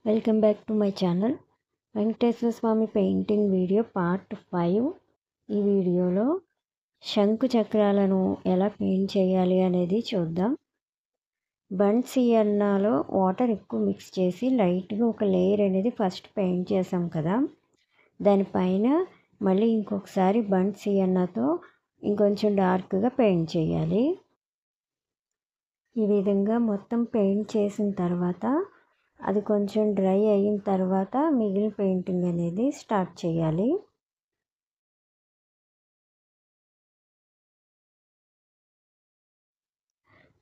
Welcome back to my channel Venkateswara Swamy painting video part 5. ఈ వీడియోలో శంకు చక్రాలను ఎలా పెయింట్ చేయాలి అనేది చూద్దాం. బర్న్ సియన్నాలో వాటర్ ఎక్కువ మిక్స్ చేసి లైట్గా ఒక లేయర్ అనేది ఫస్ట్ పెయింట్ చేసాం కదా, దానిపైన మళ్ళీ ఇంకొకసారి బర్న్ సియన్నాతో ఇంకొంచెం డార్క్గా పెయింట్ చేయాలి. ఈ విధంగా మొత్తం పెయింట్ చేసిన తర్వాత అది కొంచెం డ్రై అయిన తర్వాత మిగిలిన పెయింటింగ్ అనేది స్టార్ట్ చేయాలి.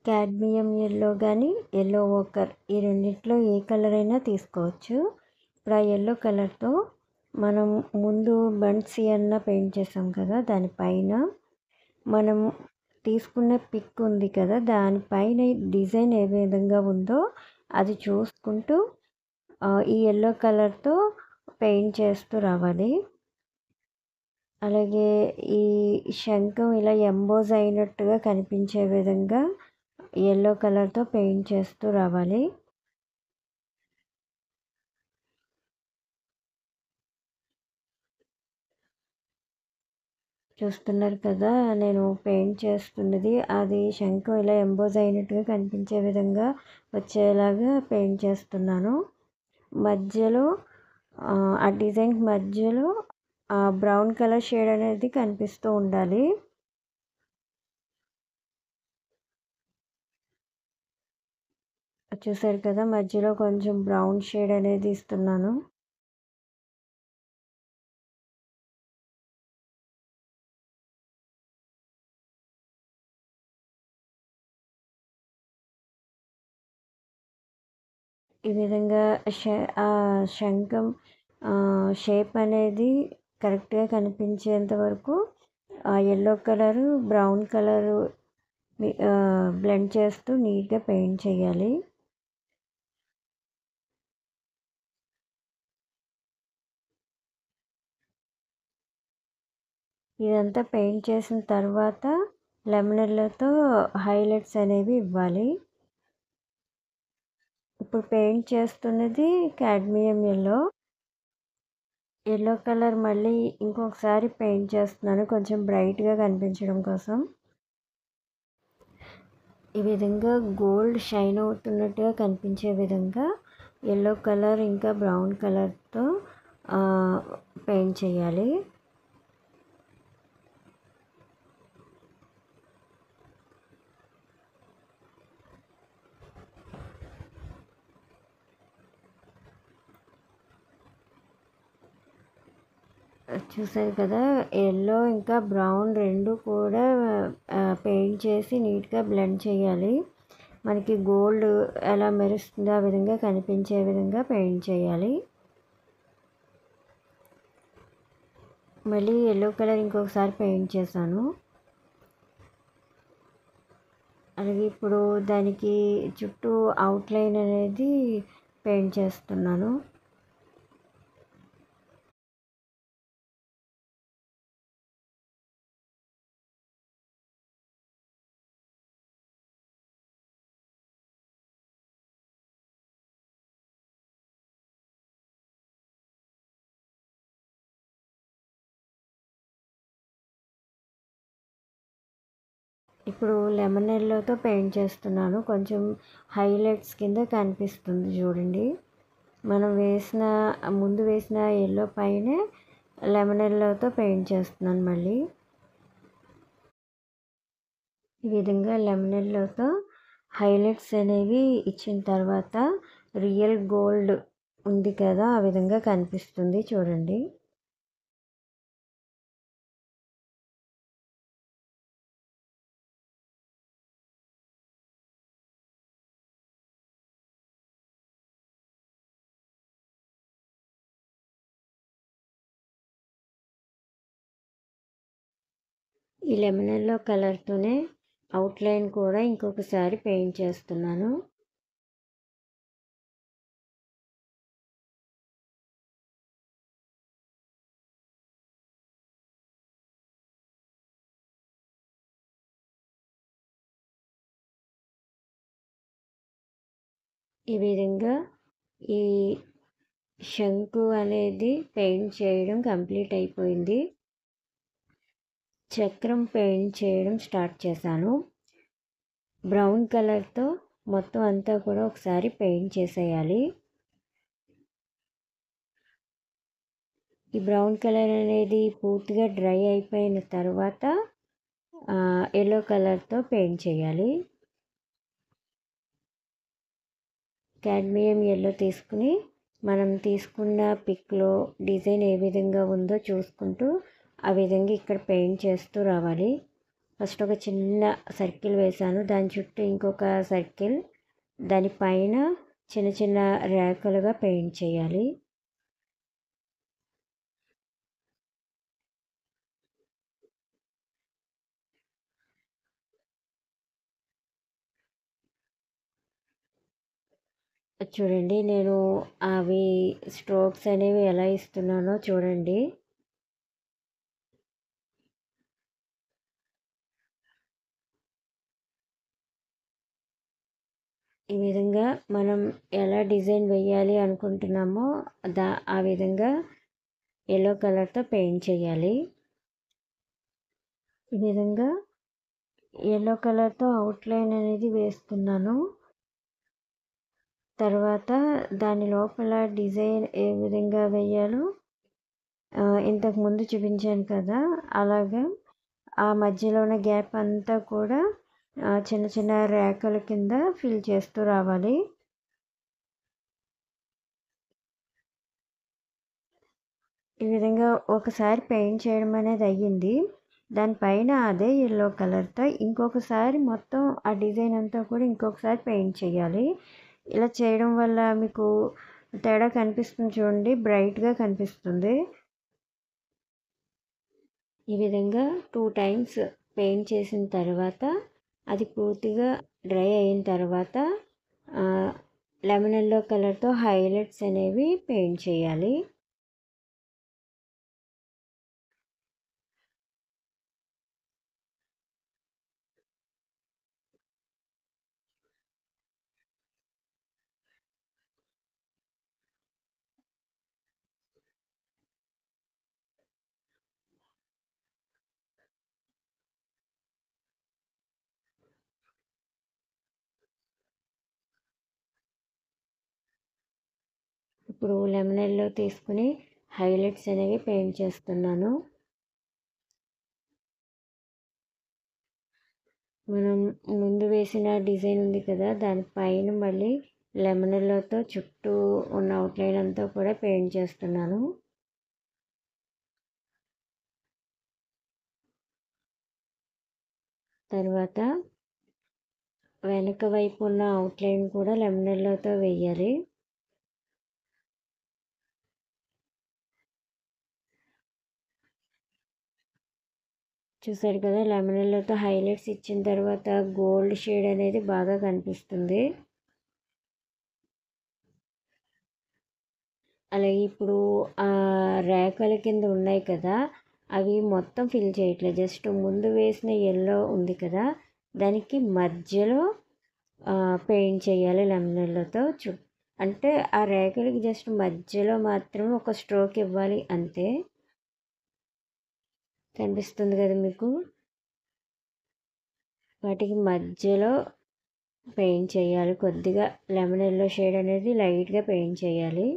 క్యాడ్మియం ఎల్లో కానీ ఎల్లో ఓకర్, ఈ రెండిట్లో ఏ కలర్ అయినా తీసుకోవచ్చు. ఇప్పుడు ఆ ఎల్లో కలర్తో మనం ముందు బర్న్ సియన్నా పెయింట్ చేసాం కదా, దానిపైన మనం తీసుకున్న పిక్ ఉంది కదా, దానిపైన డిజైన్ ఏ విధంగా ఉందో అది చూసుకుంటూ ఈ ఎల్లో కలర్తో పెయింట్ చేస్తూ రావాలి. అలాగే ఈ శంఖం ఇలా ఎంబోజ్ అయినట్టుగా కనిపించే విధంగా ఎల్లో కలర్తో పెయింట్ చేస్తూ రావాలి. చూస్తున్నారు కదా, నేను పెయింట్ చేస్తున్నది అది శంఖం ఇలా ఎంబోజ్ అయినట్టుగా కనిపించే విధంగా వచ్చేలాగా పెయింట్ చేస్తున్నాను. మధ్యలో ఆ డిజైన్ మధ్యలో బ్రౌన్ కలర్ షేడ్ అనేది కనిపిస్తూ ఉండాలి. చూసారు కదా, మధ్యలో కొంచెం బ్రౌన్ షేడ్ అనేది ఇస్తున్నాను. ఈ విధంగా శంఖం షేప్ అనేది కరెక్ట్గా కనిపించేంత వరకు ఆ yellow colour brown colour blend చేస్తూ నీట్గా పెయింట్ చేయాలి. ఇదంతా పెయింట్ చేసిన తర్వాత లెమనెల్లతో హైలైట్స్ అనేవి ఇవ్వాలి. ఇప్పుడు పెయింట్ చేస్తున్నది క్యాడ్మియం ఎల్లో కలర్ మళ్ళీ ఇంకొకసారి పెయింట్ చేస్తున్నాను కొంచెం బ్రైట్గా కనిపించడం కోసం. ఈ విధంగా గోల్డ్ షైన్ అవుతున్నట్టుగా కనిపించే విధంగా ఎల్లో కలర్ ఇంకా బ్రౌన్ కలర్తో పెయింట్ చేయాలి. చూసారు కదా, ఎల్లో ఇంకా బ్రౌన్ రెండు కూడా పెయింట్ చేసి నీట్గా బ్లెండ్ చేయాలి. మనకి గోల్డ్ ఎలా మెరుస్తుందో ఆ విధంగా కనిపించే విధంగా పెయింట్ చేయాలి. మళ్ళీ ఎల్లో కలర్ ఇంకొకసారి పెయింట్ చేశాను. అలాగే ఇప్పుడు దానికి చుట్టూ అవుట్లైన్ అనేది పెయింట్ చేస్తున్నాను. ఇప్పుడు లెమన్ ఎల్లోతో పెయింట్ చేస్తున్నాను. కొంచెం హైలైట్స్ కింద కనిపిస్తుంది చూడండి. మనం ముందు వేసిన ఎల్లో పైనే లెమన్ ఎల్లోతో పెయింట్ చేస్తున్నాను. మళ్ళీ ఈ విధంగా లెమన్ ఎల్లోతో హైలైట్స్ అనేవి ఇచ్చిన తర్వాత రియల్ గోల్డ్ ఉంది కదా, ఆ విధంగా కనిపిస్తుంది చూడండి. ఈ లెమన్ ఎల్లో కలర్తోనే అవుట్లైన్ కూడా ఇంకొకసారి పెయింట్ చేస్తున్నాను. ఈ విధంగా ఈ శంకు అనేది పెయింట్ చేయడం కంప్లీట్ అయిపోయింది. చక్రం పెయింట్ చేయడం స్టార్ట్ చేశాను. బ్రౌన్ కలర్తో మొత్తం అంతా కూడా ఒకసారి పెయింట్ చేసేయాలి. ఈ బ్రౌన్ కలర్ అనేది పూర్తిగా డ్రై అయిపోయిన తర్వాత ఎల్లో కలర్తో పెయింట్ చేయాలి. క్యాడ్మియం ఎల్లో తీసుకుని మనం తీసుకున్న పిక్లో డిజైన్ ఏ విధంగా ఉందో చూసుకుంటూ ఆ విధంగా ఇక్కడ పెయింట్ చేస్తూ రావాలి. ఫస్ట్ ఒక చిన్న సర్కిల్ వేసాను, దాని చుట్టూ ఇంకొక సర్కిల్, దానిపైన చిన్న చిన్న రేఖలుగా పెయింట్ చేయాలి. చూడండి నేను అవి స్ట్రోక్స్ అనేవి ఎలా ఇస్తున్నానో చూడండి. ఈ విధంగా మనం ఎలా డిజైన్ వేయాలి అనుకుంటున్నామో ఆ విధంగా ఎల్లో కలర్తో పెయింట్ చేయాలి. ఈ విధంగా ఎల్లో కలర్తో అవుట్లైన్ అనేది వేస్తున్నాను. తర్వాత దాని లోపల డిజైన్ ఏ విధంగా వేయాలో ఇంతకుముందు చూపించాను కదా, అలాగా ఆ మధ్యలో ఉన్న గ్యాప్ అంతా కూడా చిన్న చిన్న రేఖల కింద ఫిల్ చేస్తూ రావాలి. ఈ విధంగా ఒకసారి పెయింట్ చేయడం అనేది అయ్యింది. దానిపైన అదే ఎల్లో కలర్తో ఇంకొకసారి మొత్తం ఆ డిజైన్ అంతా కూడా ఇంకొకసారి పెయింట్ చేయాలి. ఇలా చేయడం వల్ల మీకు తేడా కనిపిస్తుంది చూడండి, బ్రైట్గా కనిపిస్తుంది. ఈ విధంగా 2 టైమ్స్ పెయింట్ చేసిన తర్వాత అది పూర్తిగా డ్రై అయిన తర్వాత లెమన్ ఎల్లో కలర్తో హైలైట్స్ అనేవి పెయింట్ చేయాలి. ఇప్పుడు లెమన్ ఎల్లో తీసుకుని హైలైట్స్ అనేవి పెయింట్ చేస్తున్నాను. మనం ముందు వేసిన డిజైన్ ఉంది కదా, దానిపైన మళ్ళీ లెమన్ ఎల్లోతో చుట్టూ ఉన్న అవుట్లైన్ అంతా కూడా పెయింట్ చేస్తున్నాను. తర్వాత వెనక వైపు ఉన్న అవుట్లైన్ కూడా లెమన్ ఎల్లోతో వేయాలి. చూసారు కదా, లెమన్ ఎల్లోతో హైలైట్స్ ఇచ్చిన తర్వాత గోల్డ్ షేడ్ అనేది బాగా కనిపిస్తుంది. అలాగే ఇప్పుడు ఆ రేఖల కింద ఉన్నాయి కదా, అవి మొత్తం ఫిల్ చేయట్లేదు, జస్ట్ ముందు వేసిన ఎల్లో ఉంది కదా దానికి మధ్యలో పెయింట్ చేయాలి లెమన్ ఎల్లోతో. అంటే ఆ రేఖలకి జస్ట్ మధ్యలో మాత్రమే ఒక స్ట్రోక్ ఇవ్వాలి అంతే. కనిపిస్తుంది కదా మీకు, వాటికి మధ్యలో పెయింట్ చేయాలి. కొద్దిగా లెమన్ ఎల్లో షేడ్ అనేది లైట్గా పెయింట్ చేయాలి.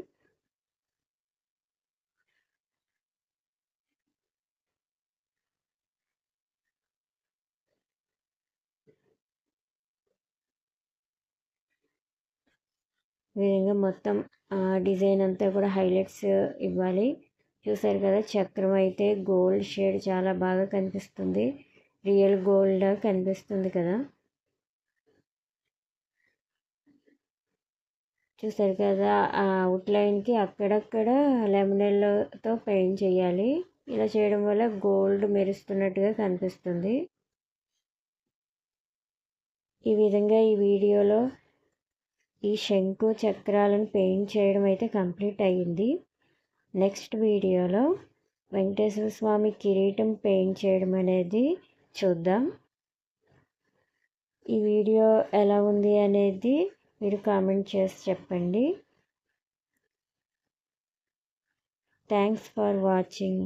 ఈ విధంగా మొత్తం డిజైన్ అంతా కూడా హైలైట్స్ ఇవ్వాలి. చూసారు కదా, చక్రం అయితే గోల్డ్ షేడ్ చాలా బాగా కనిపిస్తుంది, రియల్ గోల్డ్ కనిపిస్తుంది కదా. చూసారు కదా, ఆ అవుట్లైన్కి అక్కడక్కడ లెమన్ ఎల్లోతో పెయింట్ చేయాలి. ఇలా చేయడం వల్ల గోల్డ్ మెరుస్తున్నట్టుగా కనిపిస్తుంది. ఈ విధంగా ఈ వీడియోలో ఈ శంకు చక్రాలను పెయింట్ చేయడం అయితే కంప్లీట్ అయ్యింది. నెక్స్ట్ వీడియోలో వెంకటేశ్వర స్వామి కిరీటం పెయింట్ చేయడం అనేది చూద్దాం. ఈ వీడియో ఎలా ఉంది అనేది మీరు కామెంట్ చేసి చెప్పండి. Thanks for watching.